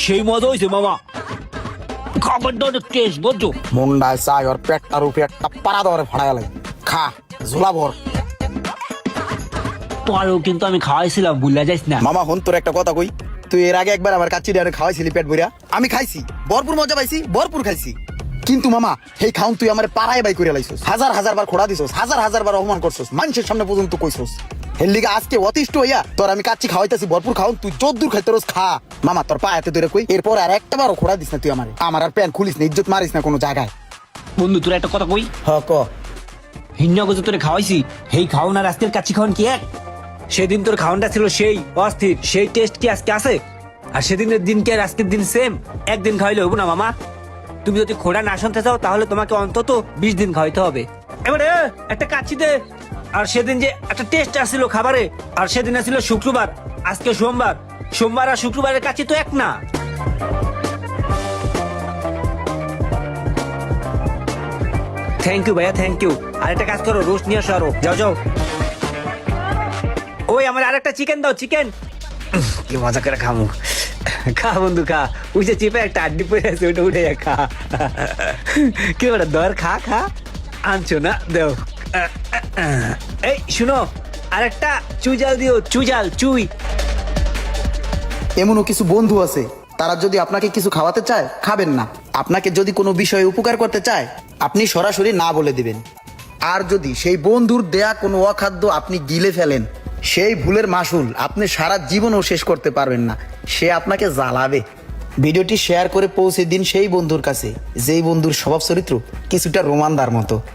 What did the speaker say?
সেই মজা হয়েছে মামা, খাবার তো অনেক টেস্ট বুঝছো। মুন্ডায় চাই ওর পেটটার উপরে একটা পাড়া দরে ফাড়া গেলে খা ঝোলা ভর। তোরও কিন্তু আমি খাওয়াইছিলাম, ভুলে যাইস না। মামা হন তোর একটা কথা কই, তুই এর আগে একবার আমার কাচ্চি ডারে খাওয়াইছিলি পেট ভরিয়া, আমি খাইছি ভরপুর মজা পাইছি, ভরপুর খাইছি। কিন্তু মামা সেই খাউন তুই আমার পাড়ায় বাই করে লাইছস, হাজার হাজার বার খোড়া দিছস, হাজার হাজার বার অপমান করছস, মানুষের সামনে পর্যন্ত কইছস। হের লিগে আজকে অতিষ্ঠ হইয়া তোর আমি কাচ্চি খাওয়াইতেছি ভরপুর খাউন, তুই যদ্দূর খাইতে রোজ খা। মামা তোর পায়াতে ধরে কই এরপর আর একটা বারও খোড়া দিস না তুই আমার, আমার আর প্যান খুলিস না, ইজ্জত মারিস না কোনো জায়গায়। বন্ধু তোর একটা কথা কই, হ ক। হিন্না গজে তোরে খাওয়াইছি, সেই খাওন আর আজকের কাচ্চি খাওন কি এক? সেদিন তোর খাওনটা ছিল সেই অস্থির, সেই টেস্ট কি আজকে আছে? আর সেদিনের দিন কি আর আজকের দিন সেম? একদিন খাওয়াইলে হবো না মামা। তুমি যদি খোড়া না শুনতে চাও তাহলে তোমাকে অন্তত 20 দিন খাওয়াইতে হবে। এবারে একটা কাচ্চি দে। আর সেদিন যে একটা টেস্ট আসছিল খাবারে, আর সেদিন আসছিল শুক্রবার, আজকে সোমবার, সোমবার আর শুক্রবারের কাচ্চি তো এক না। থ্যাংক ইউ ভাইয়া, থ্যাংক ইউ। আর একটা কাজ করো, রোস্ট নিয়ে আসো আরো, যাও যাও। ওই আমার আরেকটা চিকেন দাও, চিকেন। কি মজা করে খামু, খা বন্ধু খা। ওই যে চিপে একটা আড্ডি পড়ে আছে, ওটা উঠে খা। কি বলে দর, খা খা। আনছো না, দেও। এই শুনো, আরেকটা চুই জাল দিও, চুই জাল, চুই। এমনও কিছু বন্ধু আছে, তারা যদি আপনাকে কিছু খাওয়াতে চায় খাবেন না, আপনাকে যদি কোনো বিষয়ে উপকার করতে চায় আপনি সরাসরি না বলে দিবেন। আর যদি সেই বন্ধুর দেয়া কোনো অখাদ্য আপনি গিলে ফেলেন, সেই ভুলের মাসুল আপনি সারা জীবনও শেষ করতে পারবেন না, সে আপনাকে জ্বালাবে। ভিডিওটি শেয়ার করে পৌঁছে দিন সেই বন্ধুর কাছে যেই বন্ধুর স্বভাব চরিত্র কিছুটা রোমানদার মতো।